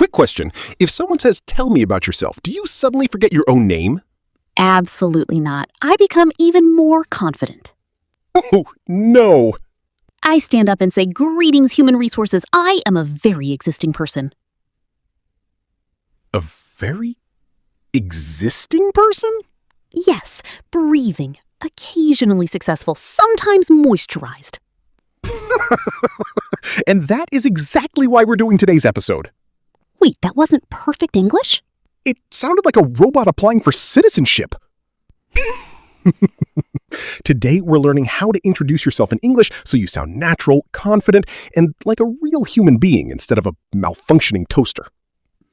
Quick question. If someone says, "Tell me about yourself," do you suddenly forget your own name? Absolutely not. I become even more confident. Oh, no. I stand up and say, "Greetings, human resources. I am a very existing person." A very existing person? Yes, breathing, occasionally successful, sometimes moisturized. And that is exactly why we're doing today's episode. Wait, that wasn't perfect English? It sounded like a robot applying for citizenship. Today, we're learning how to introduce yourself in English so you sound natural, confident, and like a real human being instead of a malfunctioning toaster.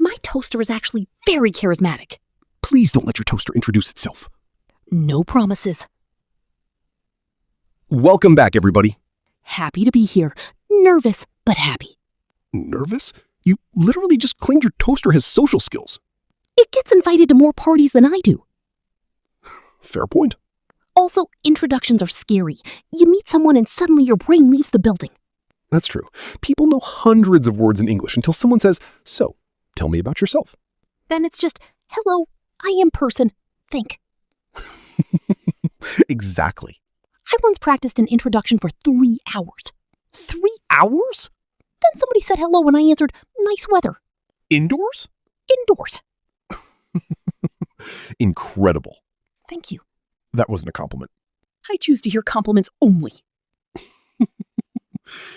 My toaster is actually very charismatic. Please don't let your toaster introduce itself. No promises. Welcome back, everybody. Happy to be here. Nervous, but happy. Nervous? You literally just claimed your toaster has social skills. It gets invited to more parties than I do. Fair point. Also, introductions are scary. You meet someone and suddenly your brain leaves the building. That's true. People know hundreds of words in English until someone says, "So, tell me about yourself." Then it's just, "Hello, I am person. Think." Exactly. I once practiced an introduction for 3 hours. 3 hours? Then somebody said hello and I answered, "Nice weather." Indoors? Indoors. Incredible. Thank you. That wasn't a compliment. I choose to hear compliments only.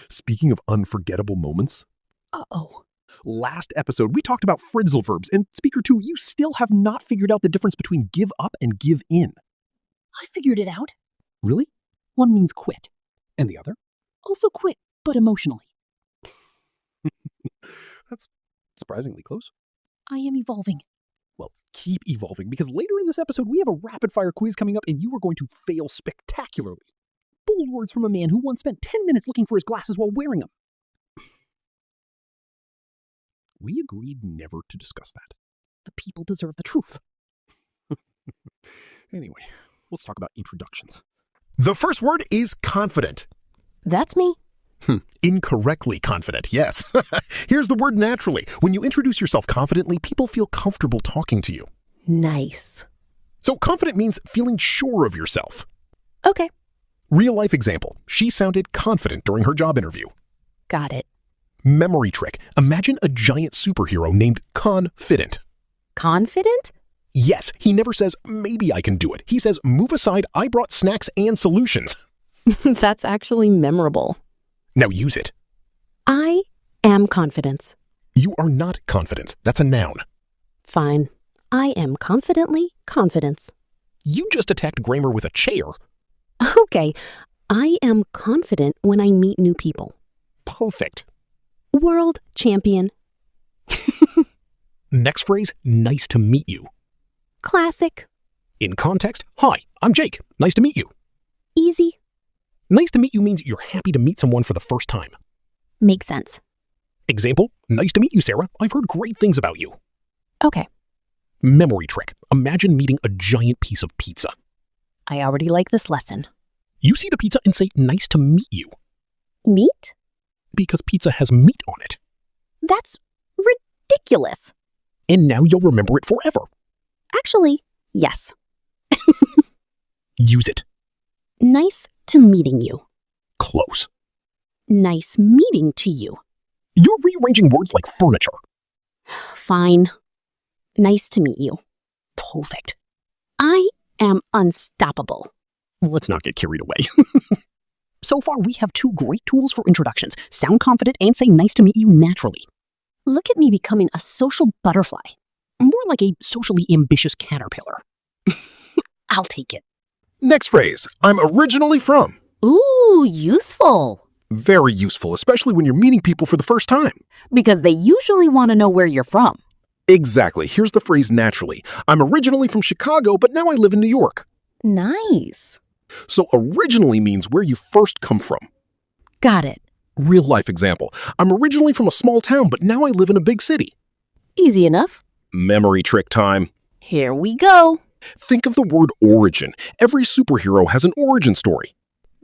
Speaking of unforgettable moments. Uh-oh. Last episode, we talked about phrasal verbs, and Speaker 2, you still have not figured out the difference between give up and give in. I figured it out. Really? One means quit. And the other? Also quit, but emotionally. That's surprisingly close. I am evolving. Well, keep evolving, because later in this episode, we have a rapid-fire quiz coming up, and you are going to fail spectacularly. Bold words from a man who once spent 10 minutes looking for his glasses while wearing them. We agreed never to discuss that. The people deserve the truth. Anyway, let's talk about introductions. The first word is confident. That's me. Incorrectly confident, yes. Here's the word naturally. When you introduce yourself confidently, people feel comfortable talking to you. Nice. So confident means feeling sure of yourself. Okay. Real life example. She sounded confident during her job interview. Got it. Memory trick. Imagine a giant superhero named Confident. Confident? Yes, he never says, "Maybe I can do it." He says, "Move aside, I brought snacks and solutions." That's actually memorable. Now use it. I am confidence. You are not confidence. That's a noun. Fine. I am confidently confidence. You just attacked grammar with a chair. Okay. I am confident when I meet new people. Perfect. World champion. Next phrase, nice to meet you. Classic. In context, hi, I'm Jake. Nice to meet you. Easy. Nice to meet you means you're happy to meet someone for the first time. Makes sense. Example, nice to meet you, Sarah. I've heard great things about you. Okay. Memory trick. Imagine meeting a giant piece of pizza. I already like this lesson. You see the pizza and say, "Nice to meet you," Meat? because pizza has meat on it. That's ridiculous. And now you'll remember it forever. Actually, yes. Use it. Nice to meeting you. Close. Nice meeting to you. You're rearranging words like furniture. Fine. Nice to meet you. Perfect. I am unstoppable. Let's not get carried away. So far, we have 2 great tools for introductions. Sound confident and say nice to meet you naturally. Look at me becoming a social butterfly. More like a socially ambitious caterpillar. I'll take it. Next phrase, I'm originally from. Ooh, useful. Very useful, especially when you're meeting people for the first time. Because they usually want to know where you're from. Exactly. Here's the phrase naturally. I'm originally from Chicago, but now I live in New York. Nice. So originally means where you first come from. Got it. Real life example. I'm originally from a small town, but now I live in a big city. Easy enough. Memory trick time. Here we go. Think of the word origin. Every superhero has an origin story.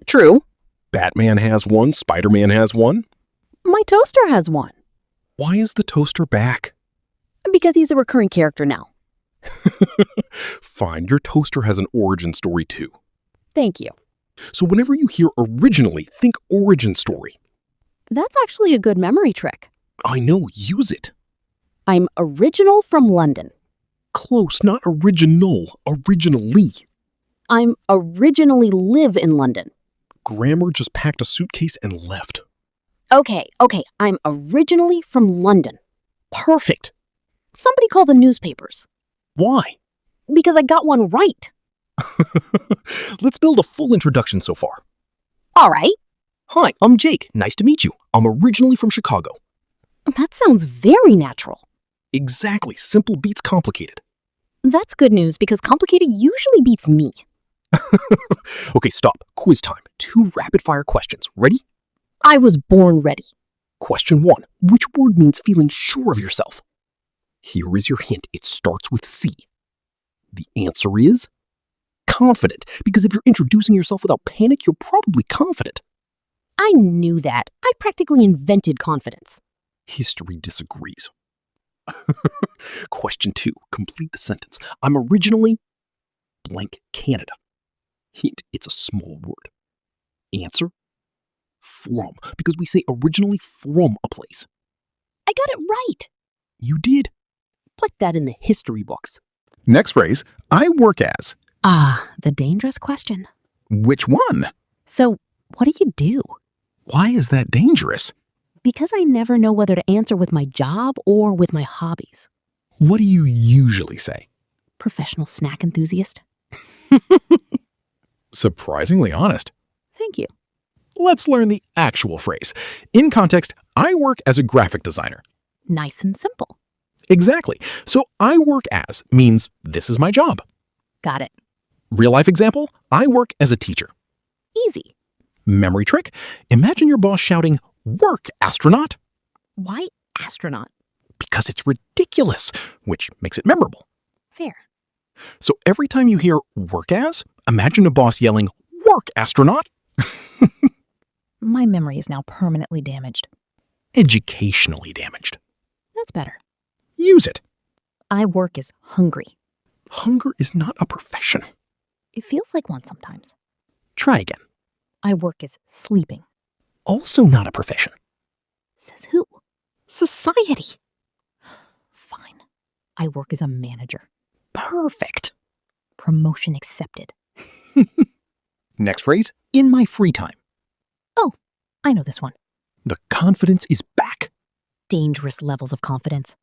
True. Batman has one, Spider-Man has one. My toaster has one. Why is the toaster back? Because he's a recurring character now. Fine, your toaster has an origin story too. Thank you. So whenever you hear originally, think origin story. That's actually a good memory trick. I know, use it. I'm original from London. Close, not original, originally. I'm originally live in London. Grammar just packed a suitcase and left. Okay, I'm originally from London. Perfect. Somebody call the newspapers. Why? Because I got one right. Let's build a full introduction so far. All right. Hi, I'm Jake. Nice to meet you. I'm originally from Chicago. That sounds very natural. Exactly. Simple beats complicated. That's good news because complicated usually beats me. Okay, stop. Quiz time. 2 rapid-fire questions. Ready? I was born ready. Question 1. Which word means feeling sure of yourself? Here is your hint. It starts with C. The answer is confident, because if you're introducing yourself without panic, you're probably confident. I knew that. I practically invented confidence. History disagrees. Question 2. Complete the sentence. I'm originally blank Canada. Hint, it's a small word. Answer, from, because we say originally from a place. I got it right. You did. Put that in the history books. Next phrase, I work as. Ah, the dangerous question. Which one? So, what do you do? Why is that dangerous? Because I never know whether to answer with my job or with my hobbies. What do you usually say? Professional snack enthusiast. Surprisingly honest. Thank you. Let's learn the actual phrase. In context, I work as a graphic designer. Nice and simple. Exactly. So I work as means this is my job. Got it. Real life example, I work as a teacher. Easy. Memory trick, imagine your boss shouting, "Work, astronaut!" Why astronaut? Because it's ridiculous, which makes it memorable. Fair. So every time you hear work as, imagine a boss yelling, "Work, astronaut!" My memory is now permanently damaged. Educationally damaged. That's better. Use it. I work as hungry. Hunger is not a profession. It feels like one sometimes. Try again. I work as sleeping. Also not a profession. Says who? Society. Fine. I work as a manager. Perfect. Promotion accepted. Next phrase, in my free time. Oh, I know this one. The confidence is back. Dangerous levels of confidence.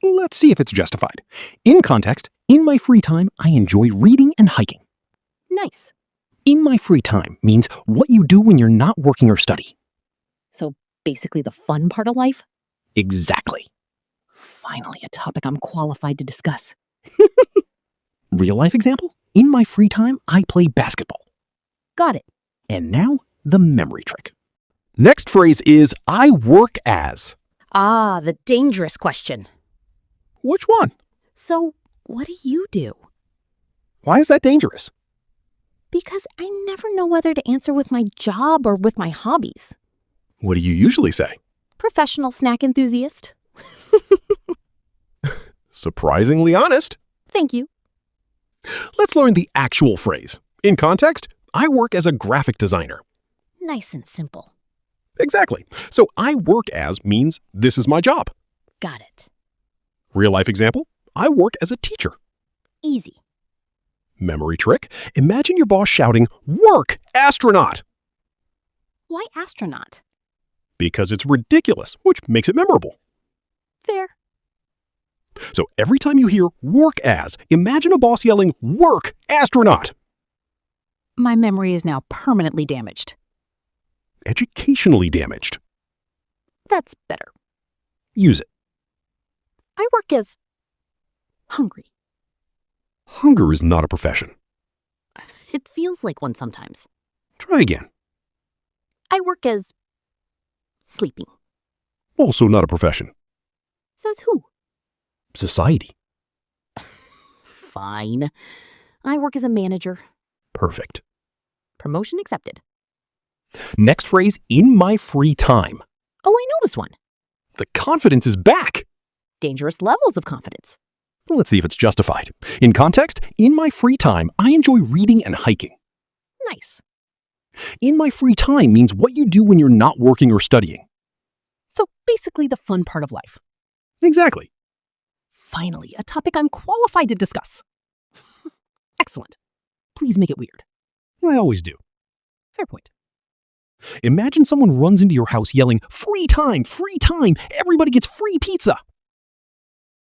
Let's see if it's justified. In context, in my free time, I enjoy reading and hiking. Nice. In my free time means what you do when you're not working or study. So basically the fun part of life? Exactly. Finally, a topic I'm qualified to discuss. Real life example? In my free time, I play basketball. Got it. And now, the memory trick. Next phrase is I work as. Ah, the dangerous question. Which one? So, what do you do? Why is that dangerous? Because I never know whether to answer with my job or with my hobbies. What do you usually say? Professional snack enthusiast. Surprisingly honest. Thank you. Let's learn the actual phrase. In context, I work as a graphic designer. Nice and simple. Exactly. So I work as means this is my job. Got it. Real life example, I work as a teacher. Easy. Memory trick, imagine your boss shouting, "Work, astronaut!" Why astronaut? Because it's ridiculous, which makes it memorable. Fair. So every time you hear work as, imagine a boss yelling, "Work, astronaut!" My memory is now permanently damaged. Educationally damaged. That's better. Use it. I work as hungry. Hunger is not a profession. It feels like one sometimes. Try again. I work as sleeping. Also not a profession. Says who? Society. Fine. I work as a manager. Perfect. Promotion accepted. Next phrase, in my free time. Oh, I know this one. The confidence is back. dangerous levels of confidence. Let's see if it's justified. In context, in my free time, I enjoy reading and hiking. Nice. In my free time means what you do when you're not working or studying. So basically the fun part of life. Exactly. Finally, a topic I'm qualified to discuss. Excellent. Please make it weird. I always do. Fair point. Imagine someone runs into your house yelling, "Free time! Free time! Everybody gets free pizza!"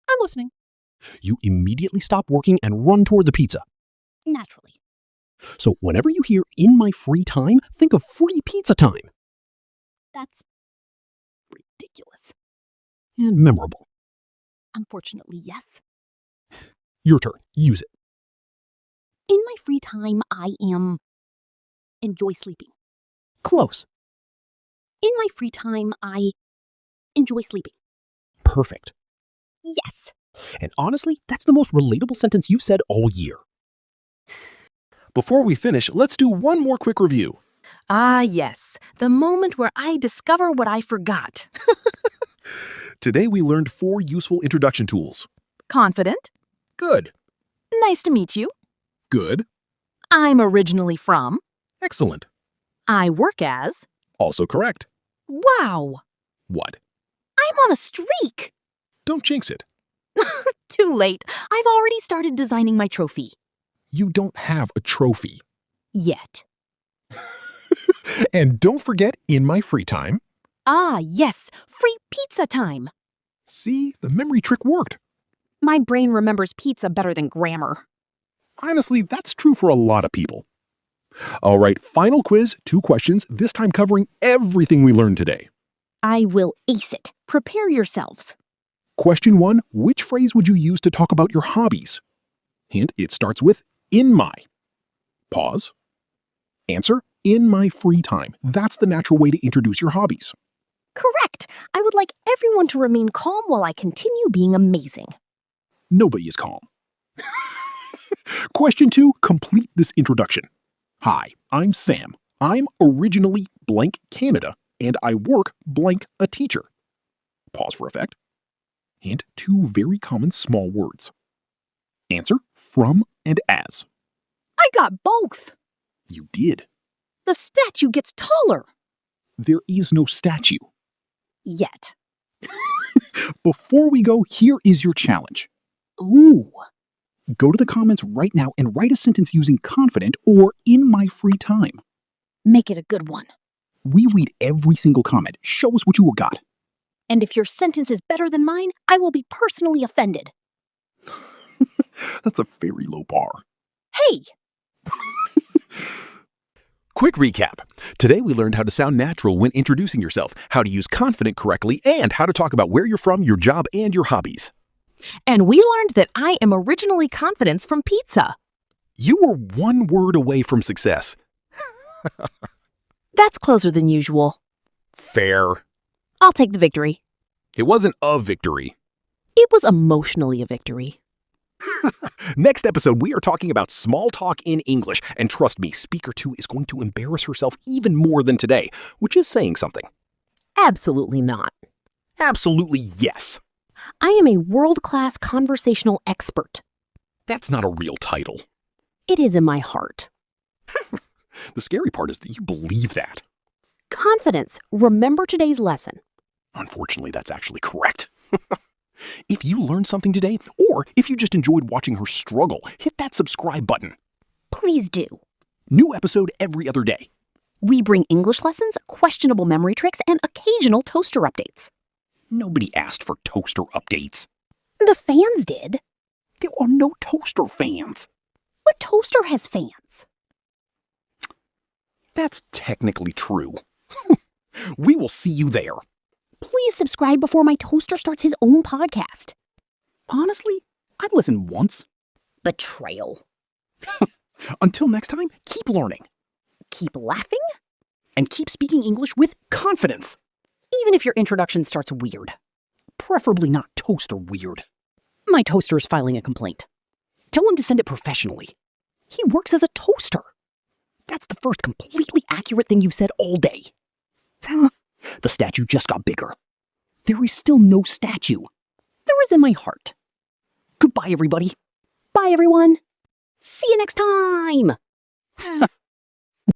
I'm listening. You immediately stop working and run toward the pizza. Naturally. So whenever you hear "in my free time," think of free pizza time. That's ridiculous. And memorable. Unfortunately, yes. Your turn. Use it. In my free time, I enjoy sleeping. Close. In my free time, I enjoy sleeping. Perfect. Yes. And honestly, that's the most relatable sentence you've said all year. Before we finish, let's do one more quick review. Ah, yes, the moment where I discover what I forgot. Today we learned 4 useful introduction tools. Confident. Good. Nice to meet you. Good. I'm originally from. Excellent. I work as. Also correct. Wow. What? I'm on a streak. Don't jinx it. Too late. I've already started designing my trophy. You don't have a trophy. Yet. And don't forget, in my free time. Ah, yes, free pizza time. See, the memory trick worked. My brain remembers pizza better than grammar. Honestly, that's true for a lot of people. All right, final quiz, 2 questions, this time covering everything we learned today. I will ace it. Prepare yourselves. Question 1, which phrase would you use to talk about your hobbies? Hint, it starts with in my. Pause. Answer, in my free time. That's the natural way to introduce your hobbies. Correct. I would like everyone to remain calm while I continue being amazing. Nobody is calm. Question 2, complete this introduction. Hi, I'm Sam. I'm originally blank Canada, and I work blank a teacher. Pause for effect. Hint, 2 very common small words. Answer, from and as. I got both. You did. The statue gets taller. There is no statue. Yet. Before we go, here is your challenge. Ooh. Go to the comments right now and write a sentence using confident or in my free time. Make it a good one. We read every single comment. Show us what you got. And if your sentence is better than mine, I will be personally offended. That's a very low bar. Hey! Quick recap. Today we learned how to sound natural when introducing yourself, how to use confident correctly, and how to talk about where you're from, your job, and your hobbies. And we learned that I am originally confidence from pizza. You were 1 word away from success. That's closer than usual. Fair. I'll take the victory. It wasn't a victory. It was emotionally a victory. Next episode, we are talking about small talk in English. And trust me, Speaker 2 is going to embarrass herself even more than today, which is saying something. Absolutely not. Absolutely yes. I am a world-class conversational expert. That's not a real title. It is in my heart. The scary part is that you believe that. Confidence. Remember today's lesson. Unfortunately, that's actually correct. If you learned something today, or if you just enjoyed watching her struggle, hit that subscribe button. Please do. New episode every other day. We bring English lessons, questionable memory tricks, and occasional toaster updates. Nobody asked for toaster updates. The fans did. There are no toaster fans. What toaster has fans? That's technically true. We will see you there. Please subscribe before my toaster starts his own podcast. Honestly, I'd listen once. Betrayal. Until next time, keep learning. Keep laughing? And keep speaking English with confidence. Even if your introduction starts weird. Preferably not toaster weird. My toaster is filing a complaint. Tell him to send it professionally. He works as a toaster. That's the first completely accurate thing you've said all day. The statue just got bigger. There is still no statue. There is in my heart. Goodbye, everybody. Bye, everyone. See you next time.